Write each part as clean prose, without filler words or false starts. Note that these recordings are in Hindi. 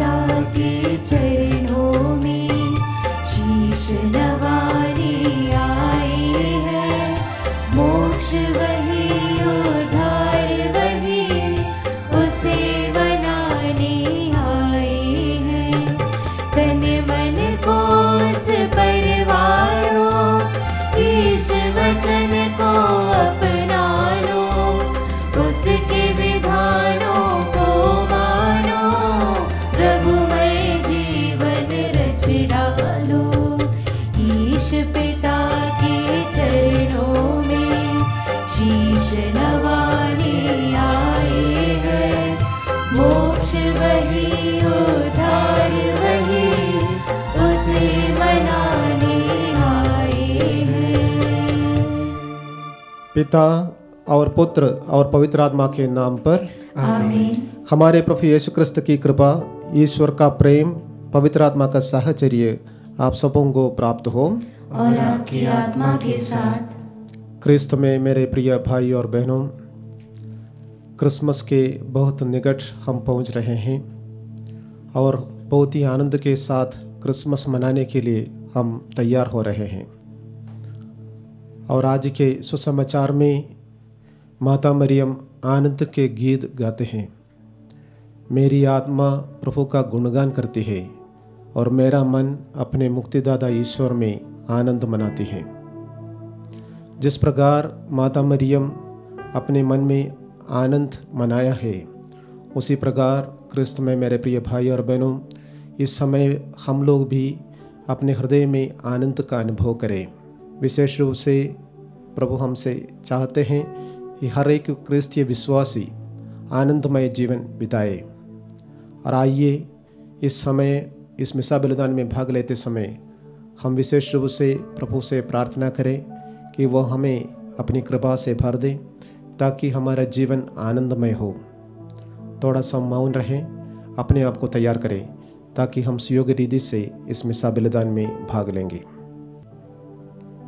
पिता के चरणों में शीश नवाने आए हैं। मोक्ष वही, उद्धार वही, उसे मनाने आए हैं। तन मन को उस परवारो, ईश वचन को अपना लो, उसके विधानों को मानो, प्रभुमय जीवन रच डालो। ईश पिता के चरणों में शीश नवाने आए हैं। मोक्ष वही, उद्धार वही, उसे मनाने आए हैं। पिता और पुत्र और पवित्र आत्मा के नाम पर आमीन। हमारे प्रभु यीशु क्रिस्त की कृपा, ईश्वर का प्रेम, पवित्र आत्मा का साहचर्य आप सबों को प्राप्त हो और आपकी आत्मा के साथ। क्रिस्त में मेरे प्रिय भाई और बहनों, क्रिसमस के बहुत निकट हम पहुंच रहे हैं और बहुत ही आनंद के साथ क्रिसमस मनाने के लिए हम तैयार हो रहे हैं। और आज के सुसमाचार में माता मरियम आनंद के गीत गाते हैं। मेरी आत्मा प्रभु का गुणगान करती है और मेरा मन अपने मुक्तिदाता ईश्वर में आनंद मनाती है। जिस प्रकार माता मरियम अपने मन में आनंद मनाया है, उसी प्रकार क्रिस्त में मेरे प्रिय भाई और बहनों, इस समय हम लोग भी अपने हृदय में आनंद का अनुभव करें। विशेष रूप से प्रभु हमसे चाहते हैं कि हर एक क्रिस्तीय विश्वासी आनंदमय जीवन बिताए। और आइए इस समय इस मिसा बलिदान में भाग लेते समय हम विशेष रूप से प्रभु से प्रार्थना करें कि वह हमें अपनी कृपा से भर दे ताकि हमारा जीवन आनंदमय हो। थोड़ा सा मौन रहें, अपने आप को तैयार करें ताकि हम सुयोग्य रीति से इस मिसा बलिदान में भाग लेंगे।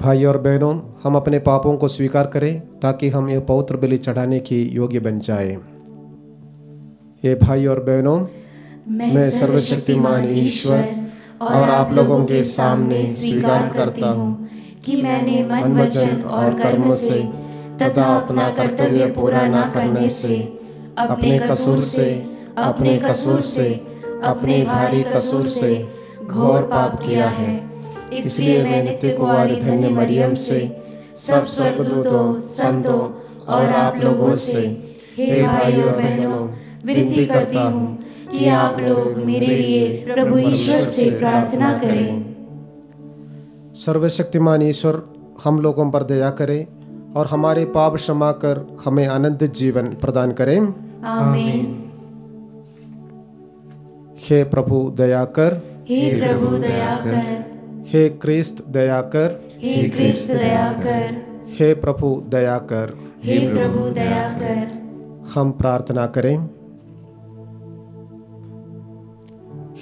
भाई और बहनों, हम अपने पापों को स्वीकार करें ताकि हम ये पवित्र बलि चढ़ाने के योग्य बन जाए। ये भाई और बहनों, मैं सर्वशक्तिमान ईश्वर और आप लोगों के सामने स्वीकार करता हूँ कि मैंने मन, वचन और कर्म से तथा अपना कर्तव्य पूरा न करने से, अपने कसूर से, अपने भारी कसूर से घोर पाप किया है। इसलिए मैं नित्य कुंवारी धन्य मरियम से, सब स्वर्गदूतों, संतों और आप लोगों से, हे भाइयों और बहनों, विनती करता हूँ कि आप लोग मेरे लिए प्रभु ईश्वर से प्रार्थना करें। सर्वशक्तिमान ईश्वर हम लोगों पर दया करे और हमारे पाप क्षमा कर हमें आनंद जीवन प्रदान करें। आमीन। हे प्रभु दया कर, हे प्रभु दया कर, हे क्रिस्त दया कर, हे क्रिस्त दया कर, हे प्रभु दया कर। हे प्रभु दया कर। हम प्रार्थना करें।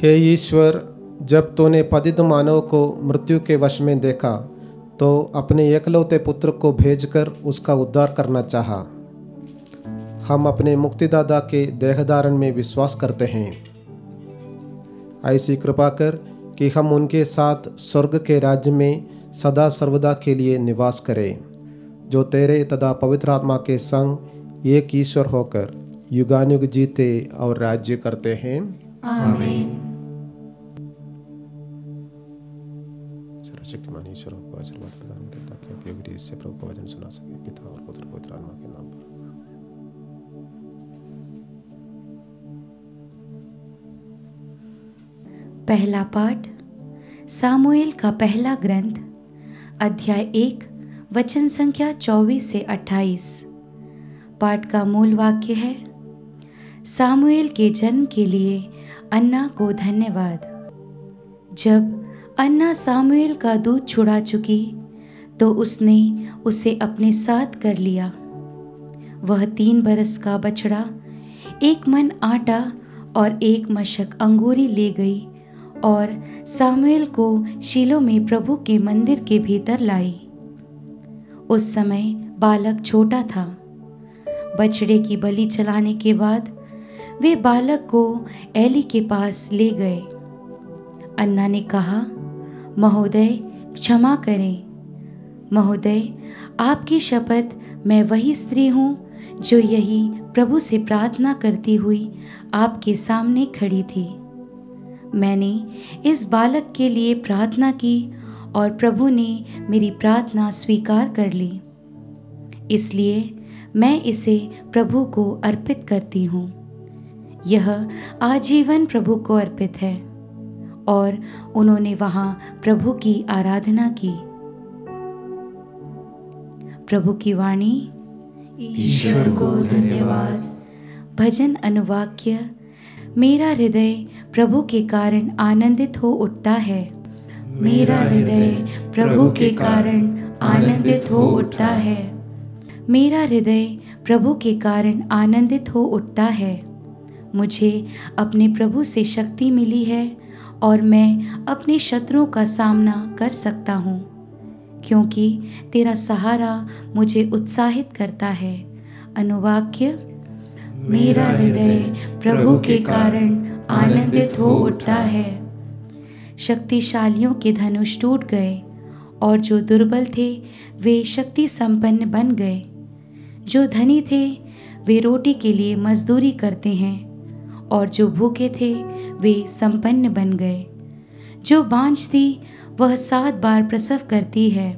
हे ईश्वर, जब तूने पतित मानव को मृत्यु के वश में देखा तो अपने एकलौते पुत्र को भेजकर उसका उद्धार करना चाहा। हम अपने मुक्तिदाता के देहधारण में विश्वास करते हैं। ऐसी कृपा कर कि हम उनके साथ स्वर्ग के राज्य में सदा सर्वदा के लिए निवास करें, जो तेरे तथा पवित्र आत्मा के संग एक ईश्वर होकर युगानुग जीते और राज्य करते हैं। आमीन। सर्वशक्तिमान ईश्वर को आशीर्वाद प्रदान करें ताकि आप योग्य रीति से प्रभु का वचन सुना सके। पिता और पुत्र पवित्र आत्मा के नाम पर। पहला पाठ सामुएल का पहला ग्रंथ, अध्याय 1, वचन संख्या 24 से 28। पाठ का मूल वाक्य है, सामुएल के जन्म के लिए अन्ना को धन्यवाद। जब अन्ना सामुएल का दूध छुड़ा चुकी तो उसने उसे अपने साथ कर लिया। वह 3 बरस का बछड़ा, 1 मन आटा और 1 मशक अंगूरी ले गई और सामुएल को शीलो में प्रभु के मंदिर के भीतर लाई। उस समय बालक छोटा था। बछड़े की बलि चलाने के बाद वे बालक को एली के पास ले गए। अन्ना ने कहा, महोदय क्षमा करें। महोदय, आपकी शपथ मैं वही स्त्री हूँ जो यही प्रभु से प्रार्थना करती हुई आपके सामने खड़ी थी। मैंने इस बालक के लिए प्रार्थना की और प्रभु ने मेरी प्रार्थना स्वीकार कर ली। इसलिए मैं इसे प्रभु को अर्पित करती हूँ। यह आजीवन प्रभु को अर्पित है। और उन्होंने वहाँ प्रभु की आराधना की। प्रभु की वाणी। ईश्वर को धन्यवाद। भजन अनुवाक्य। मेरा हृदय प्रभु के कारण आनंदित हो उठता है। मेरा हृदय प्रभु के कारण आनंदित हो उठता है। मेरा हृदय प्रभु के कारण आनंदित हो उठता है। मुझे अपने प्रभु से शक्ति मिली है और मैं अपने शत्रुओं का सामना कर सकता हूँ, क्योंकि तेरा सहारा मुझे उत्साहित करता है। अनुवाक्य। मेरा हृदय प्रभु के कारण आनंदित हो उठता है। शक्तिशालियों के धनुष टूट गए और जो दुर्बल थे वे शक्ति संपन्न बन गए। जो धनी थे वे रोटी के लिए मजदूरी करते हैं और जो भूखे थे वे संपन्न बन गए। जो बांझ थी वह 7 बार प्रसव करती है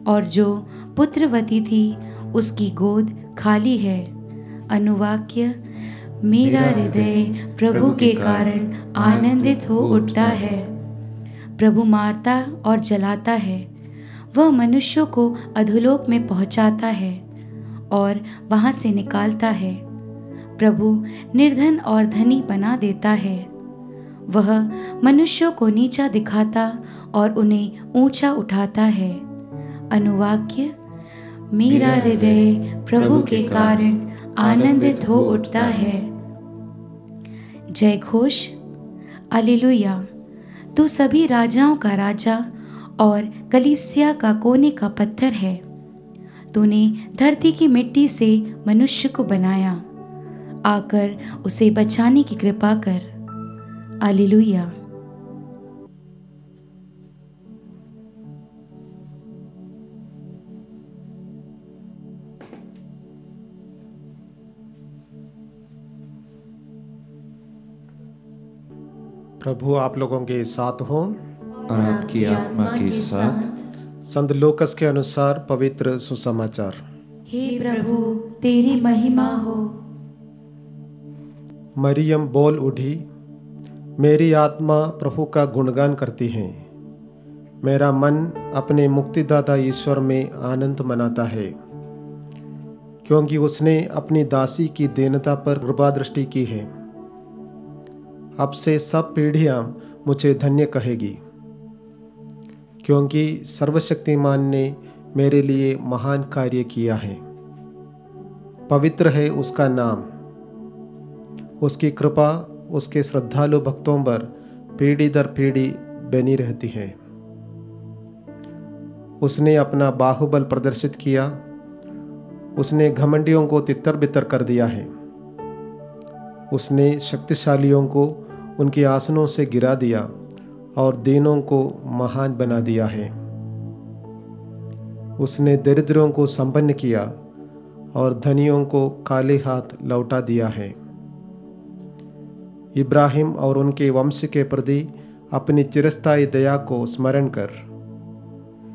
और जो पुत्रवती थी उसकी गोद खाली है। अनुवाक्य। मेरा हृदय प्रभु के कारण आनंदित हो उठता है। प्रभु मारता और जलाता है। वह मनुष्यों को अधोलोक में पहुंचाता है और वहां से निकालता है। प्रभु निर्धन और धनी बना देता है। वह मनुष्यों को नीचा दिखाता और उन्हें ऊंचा उठाता है। अनुवाक्य। मेरा हृदय प्रभु के कारण आनंदित हो उठता है। जय घोष। हालेलुया। तू सभी राजाओं का राजा और कलीसिया का कोने का पत्थर है। तूने धरती की मिट्टी से मनुष्य को बनाया। आकर उसे बचाने की कृपा कर। हालेलुया। प्रभु आप लोगों के साथ हो और आपकी आत्मा के साथ। संत लूकास के अनुसार पवित्र सुसमाचार। हे प्रभु तेरी महिमा हो। मरियम बोल उठी, मेरी आत्मा प्रभु का गुणगान करती है। मेरा मन अपने मुक्तिदाता ईश्वर में आनंद मनाता है, क्योंकि उसने अपनी दासी की दीनता पर कृपा दृष्टि की है। अब से सब पीढ़ियां मुझे धन्य कहेगी, क्योंकि सर्वशक्तिमान ने मेरे लिए महान कार्य किया है। पवित्र है उसका नाम। उसकी कृपा उसके श्रद्धालु भक्तों पर पीढ़ी दर पीढ़ी बनी रहती है। उसने अपना बाहुबल प्रदर्शित किया। उसने घमंडियों को तितर बितर कर दिया है। उसने शक्तिशालियों को उनके आसनों से गिरा दिया और दीनों को महान बना दिया है। उसने दरिद्रों को संपन्न किया और धनियों को काले हाथ लौटा दिया है। इब्राहिम और उनके वंश के प्रति अपनी चिरस्थायी दया को स्मरण कर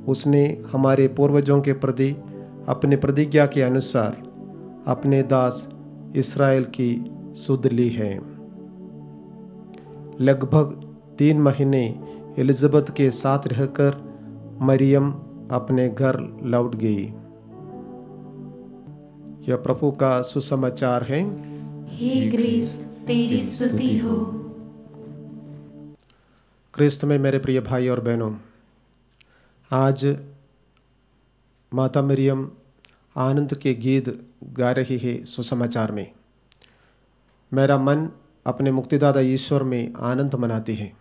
उसने हमारे पूर्वजों के प्रति अपनी प्रतिज्ञा के अनुसार अपने दास इस्राएल की सुध ली है। लगभग 3 महीने एलिज़ाबेथ के साथ रहकर मरियम अपने घर लौट गई। यह प्रभु का सुसमाचार है। हे क्रिस्त तेरी स्तुति हो। क्रिस्त में मेरे प्रिय भाई और बहनों, आज माता मरियम आनंद के गीत गा रही है सुसमाचार में। मेरा मन अपने मुक्तिदाता ईश्वर में आनंद मनाती है।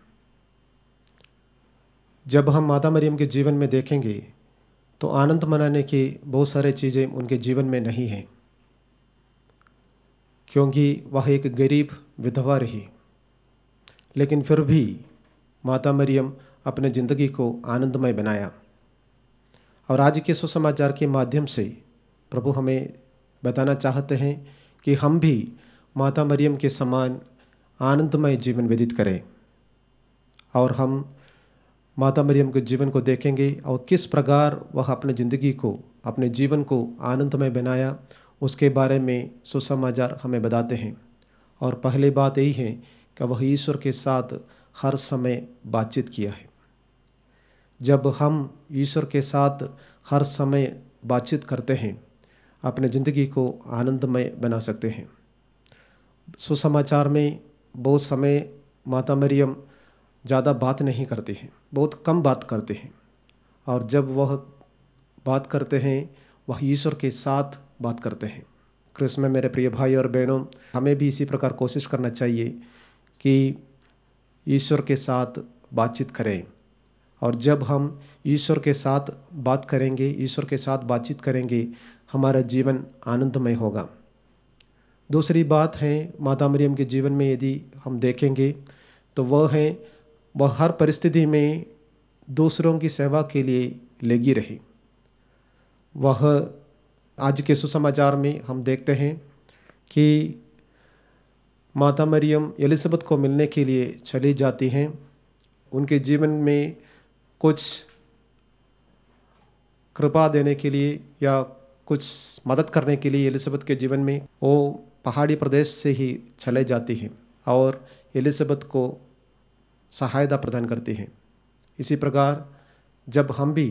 जब हम माता मरियम के जीवन में देखेंगे तो आनंद मनाने की बहुत सारी चीज़ें उनके जीवन में नहीं हैं, क्योंकि वह एक गरीब विधवा रही, लेकिन फिर भी माता मरियम अपने ज़िंदगी को आनंदमय बनाया। और आज के सुसमाचार के माध्यम से प्रभु हमें बताना चाहते हैं कि हम भी माता मरियम के समान आनंदमय जीवन व्यतीत करें। और हम माता मरियम के जीवन को देखेंगे और किस प्रकार वह अपने ज़िंदगी को, अपने जीवन को आनंदमय बनाया, उसके बारे में सुसमाचार हमें बताते हैं। और पहली बात यही है कि वह ईश्वर के साथ हर समय बातचीत किया है। जब हम ईश्वर के साथ हर समय बातचीत करते हैं, अपने ज़िंदगी को आनंदमय बना सकते हैं। सुसमाचार में बहुत समय माता मरियम ज़्यादा बात नहीं करती हैं, बहुत कम बात करते हैं। और जब वह बात करते हैं, वह ईश्वर के साथ बात करते हैं। क्रिस में मेरे प्रिय भाई और बहनों, हमें भी इसी प्रकार कोशिश करना चाहिए कि ईश्वर के साथ बातचीत करें। और जब हम ईश्वर के साथ बात करेंगे, ईश्वर के साथ बातचीत करेंगे, हमारा जीवन आनंदमय होगा। दूसरी बात है, माता मरियम के जीवन में यदि हम देखेंगे तो वह हर परिस्थिति में दूसरों की सेवा के लिए लगी रही। वह आज के सुसमाचार में हम देखते हैं कि माता मरियम एलिज़ाबेथ को मिलने के लिए चली जाती हैं। उनके जीवन में कुछ कृपा देने के लिए या कुछ मदद करने के लिए एलिज़ाबेथ के जीवन में वो पहाड़ी प्रदेश से ही चले जाती हैं और एलिज़ाबेथ को सहायता प्रदान करती हैं। इसी प्रकार जब हम भी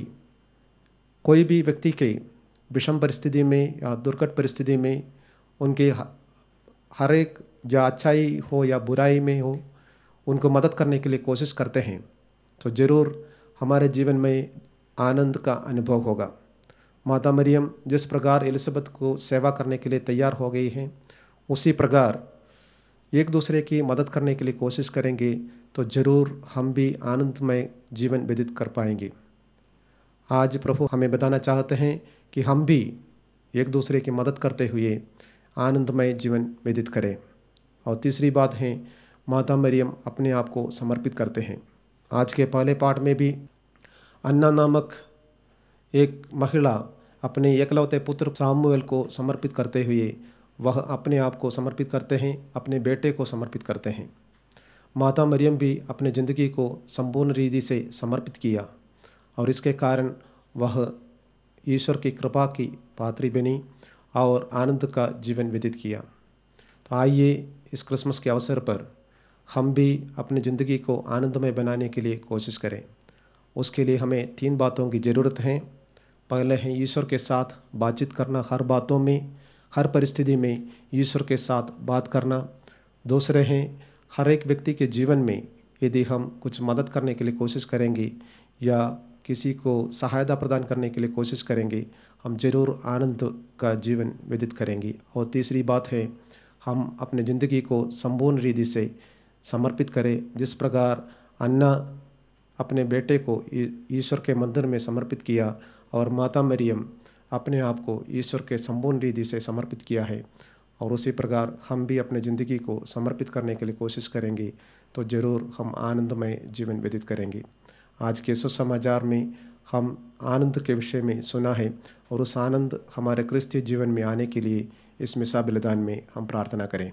कोई भी व्यक्ति के विषम परिस्थिति में या दुर्घट परिस्थिति में उनके हर एक, या अच्छाई हो या बुराई में हो, उनको मदद करने के लिए कोशिश करते हैं, तो ज़रूर हमारे जीवन में आनंद का अनुभव होगा। माता मरियम जिस प्रकार एलिज़ाबेथ को सेवा करने के लिए तैयार हो गई हैं, उसी प्रकार एक दूसरे की मदद करने के लिए कोशिश करेंगे तो ज़रूर हम भी आनंदमय जीवन व्यतीत कर पाएंगे। आज प्रभु हमें बताना चाहते हैं कि हम भी एक दूसरे की मदद करते हुए आनंदमय जीवन व्यतीत करें। और तीसरी बात है, माता मरियम अपने आप को समर्पित करते हैं। आज के पहले पाठ में भी अन्ना नामक एक महिला अपने एकलौते पुत्र सामुएल को समर्पित करते हुए वह अपने आप को समर्पित करते हैं, अपने बेटे को समर्पित करते हैं। माता मरियम भी अपने ज़िंदगी को संपूर्ण रीति से समर्पित किया और इसके कारण वह ईश्वर की कृपा की पात्री बनी और आनंद का जीवन व्यतीत किया। तो आइए इस क्रिसमस के अवसर पर हम भी अपनी ज़िंदगी को आनंदमय बनाने के लिए कोशिश करें। उसके लिए हमें 3 बातों की ज़रूरत है। पहले है ईश्वर के साथ बातचीत करना, हर बातों में, हर परिस्थिति में ईश्वर के साथ बात करना। दूसरे हैं, हर एक व्यक्ति के जीवन में यदि हम कुछ मदद करने के लिए कोशिश करेंगे या किसी को सहायता प्रदान करने के लिए कोशिश करेंगे, हम ज़रूर आनंद का जीवन व्यतीत करेंगे। और तीसरी बात है, हम अपने ज़िंदगी को संपूर्ण रीति से समर्पित करें। जिस प्रकार अन्ना अपने बेटे को ईश्वर के मंदिर में समर्पित किया और माता मरियम अपने आप को ईश्वर के संपूर्ण रीति से समर्पित किया है, और उसी प्रकार हम भी अपने ज़िंदगी को समर्पित करने के लिए कोशिश करेंगे तो ज़रूर हम आनंदमय जीवन व्यतीत करेंगे। आज के सुसमाचार में हम आनंद के विषय में सुना है और उस आनंद हमारे क्रिस्तीय जीवन में आने के लिए इस मिसा बलिदान में हम प्रार्थना करें।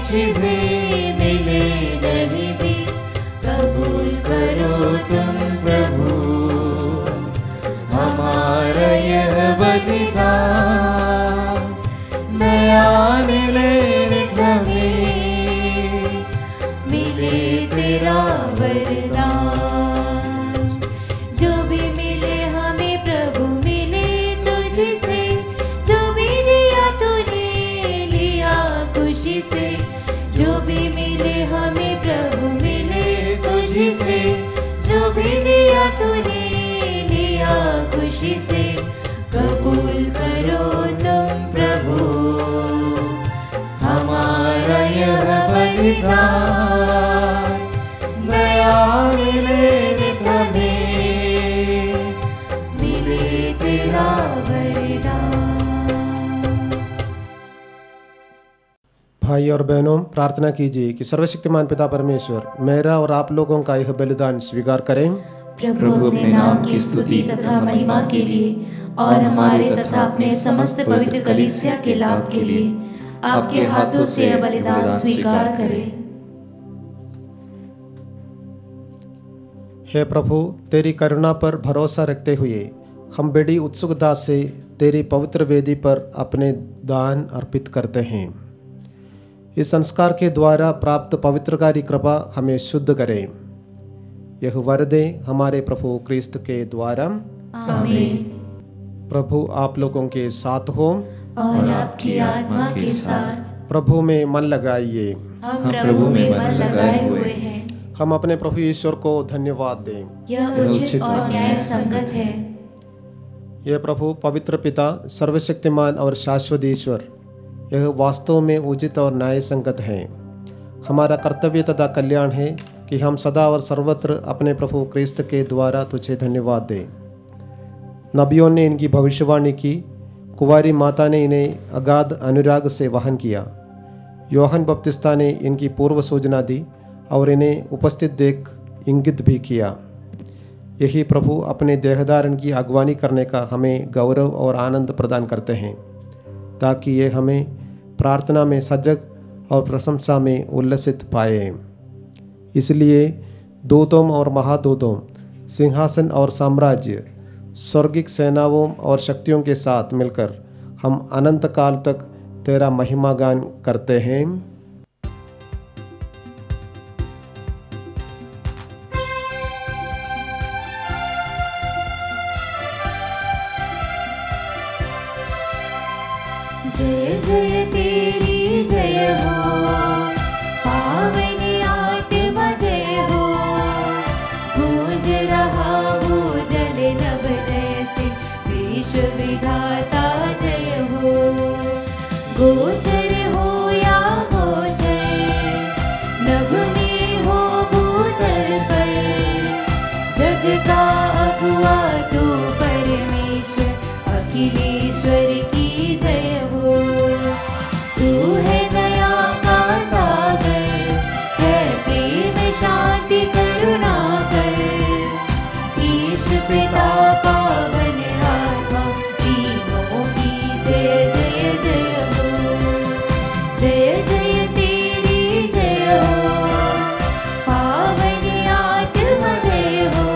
तुझसे मिले नहीं भी, कबूल करो तुम प्रभु हमारा यह बलिदान। नया मिले हमें, मिले तेरा वरदान। जो भी मिले हमें प्रभु मिले तुझसे, जो भी दिया तूने लिया खुशी से। जो भी मिले हमें प्रभु मिले तुझसे, जो भी दिया तूने लिया खुशी से। कबूल करो तुम प्रभु हमारा यह बलिदान। नया मिले हमें, मिले तेरा वरदान। भाई और बहनों, प्रार्थना कीजिए कि सर्वशक्तिमान पिता परमेश्वर मेरा और आप लोगों का यह बलिदान स्वीकार करें। प्रभु अपने नाम की स्तुति तथा महिमा के लिए और हमारे तथा अपने समस्त पवित्र कलीसिया के लाभ के लिए आपके हाथों से यह बलिदान स्वीकार करें। हे प्रभु, तेरी करुणा पर भरोसा रखते हुए हम बड़ी उत्सुकता से तेरी पवित्र वेदी पर अपने दान अर्पित करते हैं। इस संस्कार के द्वारा प्राप्त पवित्रकारी कृपा हमें शुद्ध करें। यह वर दे हमारे प्रभु क्रिस्त के द्वारा, आमीन। प्रभु आप लोगों के साथ हो और आपकी आत्मा के साथ। प्रभु में मन लगाइए। हम प्रभु में मन लगाए हुए हैं। हम अपने प्रभु ईश्वर को धन्यवाद दें। यह उचित और न्याय संगत है। यह प्रभु पवित्र पिता, सर्वशक्तिमान और शाश्वत ईश्वर, यह वास्तव में उचित और न्याय संगत है। हमारा कर्तव्य तथा कल्याण है कि हम सदा और सर्वत्र अपने प्रभु क्रिस्त के द्वारा तुझे धन्यवाद दें। नबियों ने इनकी भविष्यवाणी की, कुंवारी माता ने इन्हें अगाध अनुराग से वहन किया। योहन बपतिस्ता ने इनकी पूर्व सूचना दी और इन्हें उपस्थित देख इंगित भी किया। यही प्रभु अपने देहधारण की अगवानी करने का हमें गौरव और आनंद प्रदान करते हैं, ताकि ये हमें प्रार्थना में सजग और प्रशंसा में उल्लसित पाए। इसलिए दूतों और महादूतों, सिंहासन और साम्राज्य, स्वर्गिक सेनाओं और शक्तियों के साथ मिलकर हम अनंत काल तक तेरा महिमा गान करते हैं। जय जय तेरी जय हो, पावन आत्मा जय हो। गूंज रहा वो जल नभ जैसे, विश्व विधाता जय हो। गोचर हो या गोचर, नभ में हो भूतल पर। जग का अगुआ तू परमेश्वर, अखिलेश्वर की जय हो। तू है दया का सागर, है प्रेम शांति करुणा कर। ईश पिता पावन आत्मा, तीनों की जय जय जय हो। जय जय तेरी जय हो, पावन आत्मा जय हो।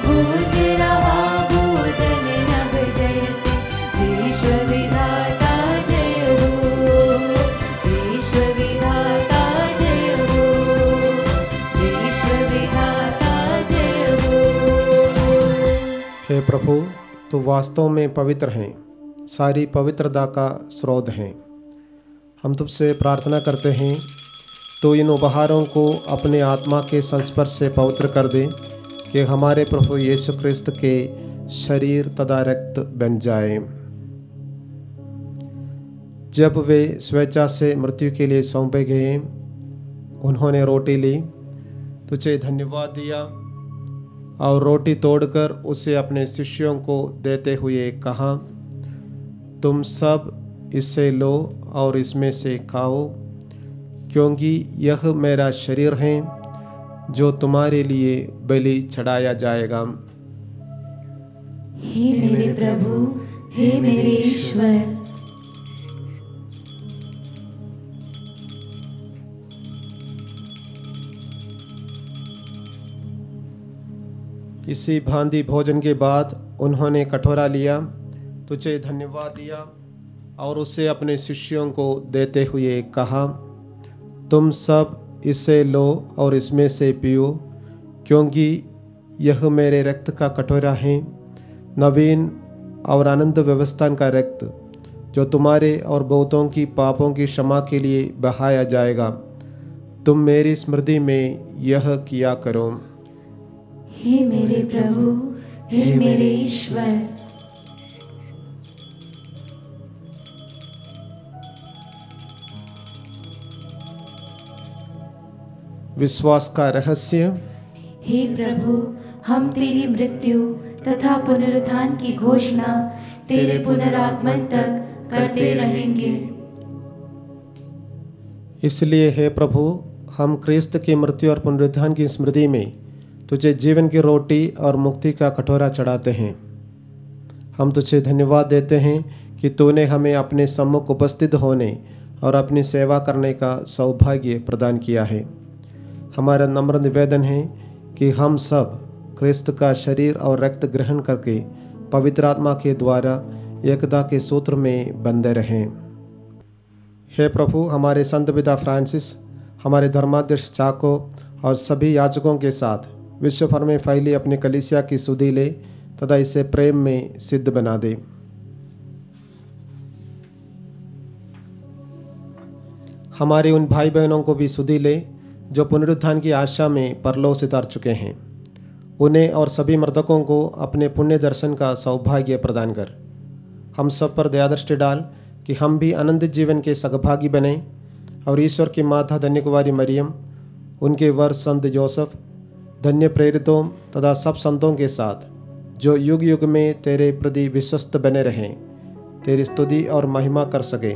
गूंज रहा भूजल नभ जैसे, विश्व विधाता जय हो। विश्व विधाता जय हो, विश्व विधाता जय हो। हे प्रभु, तो वास्तव में पवित्र हैं, सारी पवित्रता का स्रोत हैं। हम तुझसे प्रार्थना करते हैं, तो इन उपहारों को अपने आत्मा के संस्पर्श से पवित्र कर दे, कि हमारे प्रभु यीशु क्रिस्त के शरीर तथा रक्त बन जाए। जब वे स्वेच्छा से मृत्यु के लिए सौंपे गए, उन्होंने रोटी ली, तुझे धन्यवाद दिया और रोटी तोड़कर उसे अपने शिष्यों को देते हुए कहा, तुम सब इससे लो और इसमें से खाओ, क्योंकि यह मेरा शरीर है जो तुम्हारे लिए बलि चढ़ाया जाएगा। हे मेरे प्रभु, हे मेरे ईश्वर। इसी भांति भोजन के बाद उन्होंने कटोरा लिया, तुझे धन्यवाद दिया और उसे अपने शिष्यों को देते हुए कहा, तुम सब इसे लो और इसमें से पियो, क्योंकि यह मेरे रक्त का कटोरा है, नवीन और आनंद व्यवस्था का रक्त, जो तुम्हारे और बहुतों की पापों की क्षमा के लिए बहाया जाएगा। तुम मेरी स्मृति में यह किया करो। हे मेरे प्रभु, हे मेरे ईश्वर। विश्वास का रहस्य। हे प्रभु, हम तेरी मृत्यु तथा पुनरुत्थान की घोषणा तेरे पुनरागमन तक करते रहेंगे। इसलिए हे प्रभु, हम क्रिस्त की मृत्यु और पुनरुत्थान की स्मृति में तुझे जीवन की रोटी और मुक्ति का कटोरा चढ़ाते हैं। हम तुझे धन्यवाद देते हैं कि तूने हमें अपने सम्मुख उपस्थित होने और अपनी सेवा करने का सौभाग्य प्रदान किया है। हमारा नम्र निवेदन है कि हम सब क्रिस्त का शरीर और रक्त ग्रहण करके पवित्र आत्मा के द्वारा एकता के सूत्र में बंधे रहें। हे प्रभु, हमारे संत पिता फ्रांसिस, हमारे धर्माध्यक्ष चाको और सभी याजकों के साथ विश्व भर में फैली अपनी कलीसिया की सुधि ले तथा इसे प्रेम में सिद्ध बना दे। हमारे उन भाई बहनों को भी सुधि ले जो पुनरुत्थान की आशा में परलोक से उतर चुके हैं। उन्हें और सभी मृतकों को अपने पुण्य दर्शन का सौभाग्य प्रदान कर। हम सब पर दया दृष्टि डाल कि हम भी आनंदित जीवन के सहभागी बने और ईश्वर की माता धन्य कुमारी मरियम, उनके वर संत जोसेफ, धन्य प्रेरितों तथा सब संतों के साथ जो युग युग में तेरे प्रति विश्वस्त बने रहें, तेरी स्तुति और महिमा कर सके,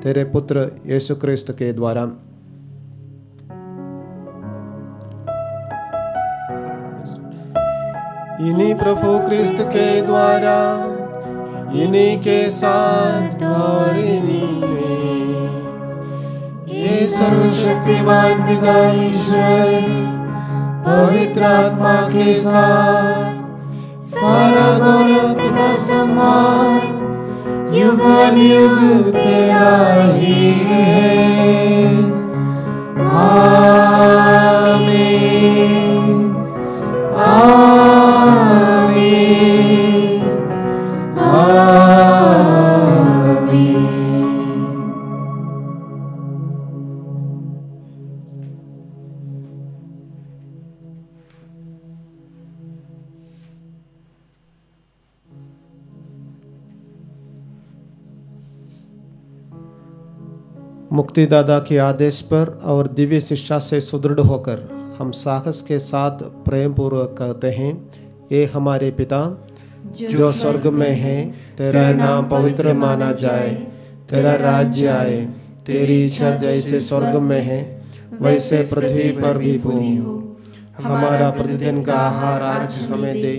तेरे पुत्र यीशु क्रिस्त के द्वारा। इन्हीं प्रभु क्रिस्त के द्वारा, इन्हीं के साथ और इन्हीं में, ये सर्वशक्तिमान पिता ईश्वर पवित्र आत्मा के साथ सारा गौरव तथा सम्मान युगानुयुग तेरा ही है। आमीन। आमीन। आमीन। मुक्तिदाता के आदेश पर और दिव्य शिक्षा से सुदृढ़ होकर हम साहस के साथ प्रेम पूर्वक कहते हैं, ये हमारे पिता जो स्वर्ग में है, तेरा नाम पवित्र माना जाए, तेरा राज्य आए, तेरी इच्छा जैसे स्वर्ग में है वैसे पृथ्वी पर भी पूरी हो। हमारा प्रतिदिन का आहार आज हमें दे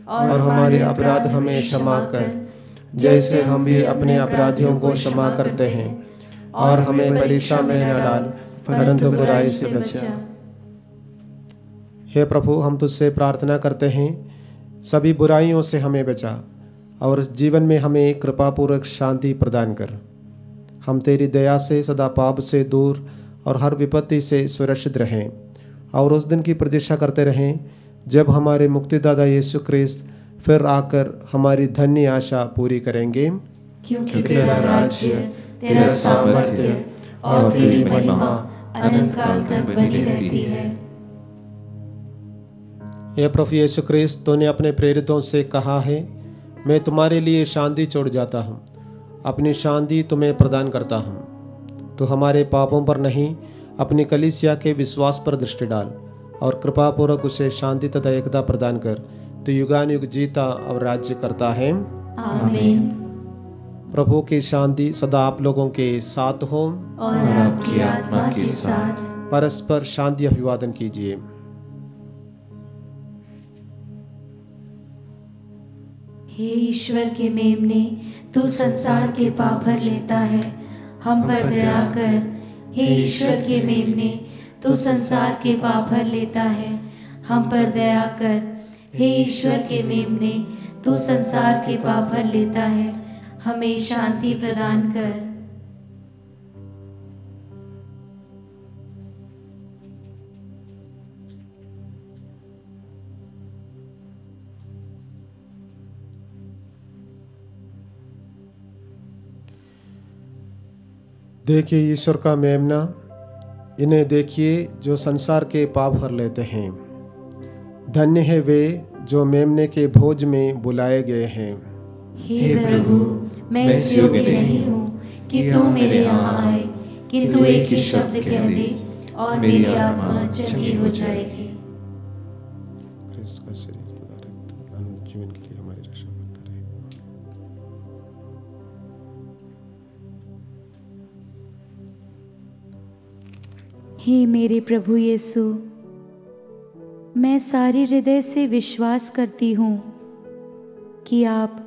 और हमारे अपराध हमें क्षमा कर, जैसे हम भी अपने अपराधियों को क्षमा करते हैं, और हमें परीक्षा में न डाल परंतु बुराई से बचा। हे प्रभु, हम तुझसे प्रार्थना करते हैं, सभी बुराइयों से हमें बचा और इस जीवन में हमें कृपापूर्वक शांति प्रदान कर। हम तेरी दया से सदा पाप से दूर और हर विपत्ति से सुरक्षित रहें और उस दिन की प्रतीक्षा करते रहें जब हमारे मुक्तिदाता यीशु क्रिस्त फिर आकर हमारी धन्य आशा पूरी करेंगे। क्योंकि तेरा राज्य, तेरा सामर्थ्य और तेरी महिमा अनंत काल तक बनी रहती है। ये प्रभु यीशु क्रिस्त, तूने अपने प्रेरितों से कहा है, मैं तुम्हारे लिए शांति छोड़ जाता हूँ, अपनी शांति तुम्हें प्रदान करता हूँ। तो हमारे पापों पर नहीं, अपनी कलीसिया के विश्वास पर दृष्टि डाल और कृपापूर्वक उसे शांति तथा एकता प्रदान कर। तो युगानुयुग जीता और राज्य करता है। आमीन। प्रभु की शांति सदा आप लोगों के साथ हो और आपकी आत्मा के साथ। परस्पर शांति अभिवादन कीजिए। हे ईश्वर के मेमने, तू संसार के पाप भर लेता है, हम पर दया कर। हे ईश्वर के मेमने, तू संसार के पाप भर लेता है, हम पर दया कर। हे ईश्वर के मेमने, तू संसार के पाप हर लेता है, हमें शांति प्रदान कर। देखिए ईश्वर का मेमना, इन्हें देखिए जो संसार के पाप हर लेते हैं। धन्य है वे जो मेमने के भोज में बुलाए गए हैं। हे प्रभु, मैं इस योग्य नहीं हूँ कि तू मेरे यहाँ आए, किंतु एक ही शब्द कह दे और मेरी आत्मा चंगी हो जाएगी। क्रिस्त का शरीर तथा रक्त अनंत जीवन के लिए हमारी रक्षा करता रहे। हे मेरे प्रभु यीशु, मैं सारे हृदय से विश्वास करती हूँ कि आप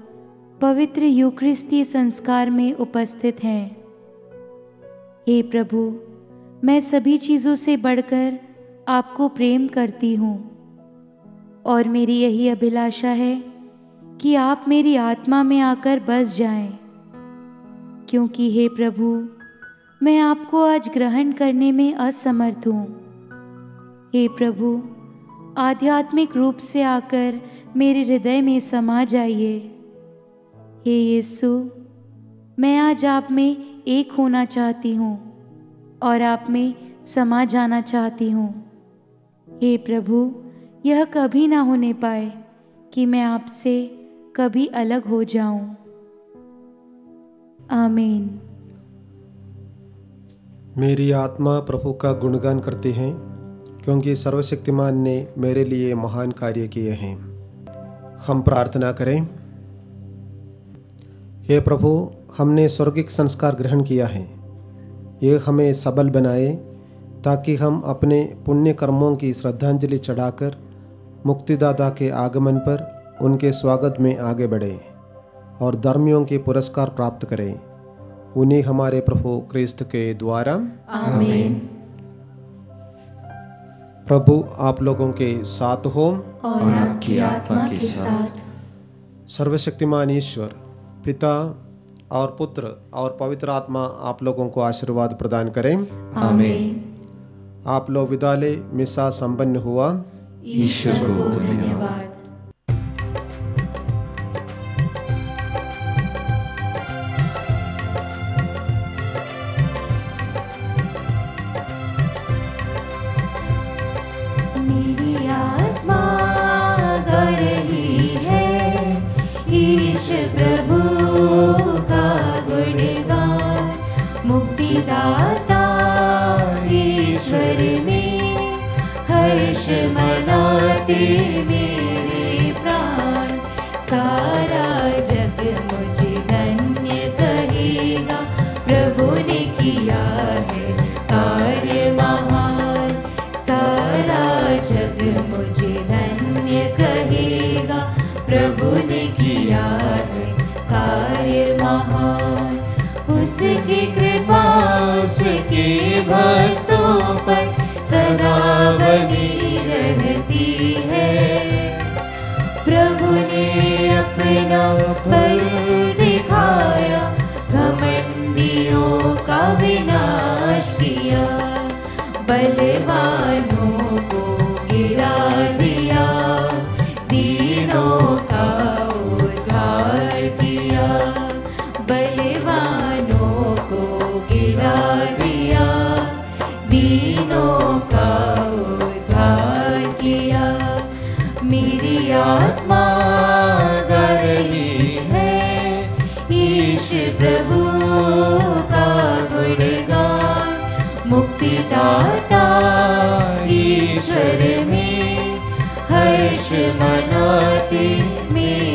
पवित्र यूकरिस्ती संस्कार में उपस्थित हैं। हे प्रभु, मैं सभी चीज़ों से बढ़कर आपको प्रेम करती हूँ और मेरी यही अभिलाषा है कि आप मेरी आत्मा में आकर बस जाएं, क्योंकि हे प्रभु, मैं आपको आज ग्रहण करने में असमर्थ हूँ। हे प्रभु, आध्यात्मिक रूप से आकर मेरे हृदय में समा जाइए। हे यीशु, मैं आज आप में एक होना चाहती हूँ और आप में समा जाना चाहती हूँ। हे प्रभु, यह कभी ना होने पाए कि मैं आपसे कभी अलग हो जाऊं। आमीन। मेरी आत्मा प्रभु का गुणगान करती है, क्योंकि सर्वशक्तिमान ने मेरे लिए महान कार्य किए हैं। हम प्रार्थना करें। हे प्रभु, हमने स्वर्गिक संस्कार ग्रहण किया है। ये हमें सबल बनाए ताकि हम अपने पुण्य कर्मों की श्रद्धांजलि चढ़ाकर मुक्तिदाता के आगमन पर उनके स्वागत में आगे बढ़े और धर्मियों के पुरस्कार प्राप्त करें। उन्हीं हमारे प्रभु क्रिस्त के द्वारा। आमीन। प्रभु आप लोगों के साथ हो और आपकी आत्मा के साथ। सर्वशक्तिमान ईश्वर पिता और पुत्र और पवित्र आत्मा आप लोगों को आशीर्वाद प्रदान करें। आमीन। आप लोग विदा लें। मिसा संपन्न हुआ। ईश्वर को धन्यवाद। मेरी आत्मा गा रही है ईश प्रभु का गुणगान। मुक्तिदाता ईश्वर में हर्ष मनाते मेरे प्राण। सारा जग मुझे धन्य कहेगा, प्रभु ने किया है कार्य महान। सारा जग मुझे धन्य कहेगा, प्रभु ने किया है कार्य महान। उसकी कृपा उसके भक्तों पर सदा बनी रहती है। प्रभु ने अपना बल दिखाया, घमंडियों का विनाश किया। बलवानों को गिरा दिया, दीनों का उद्धार किया। बलवानों को गिरा दिया, दीनों का उद्धार किया। मेरी आत्मा गा रही है ईश प्रभु का गुणगान। मुक्तिदाता ईश्वर में हर्ष मनाते मेरे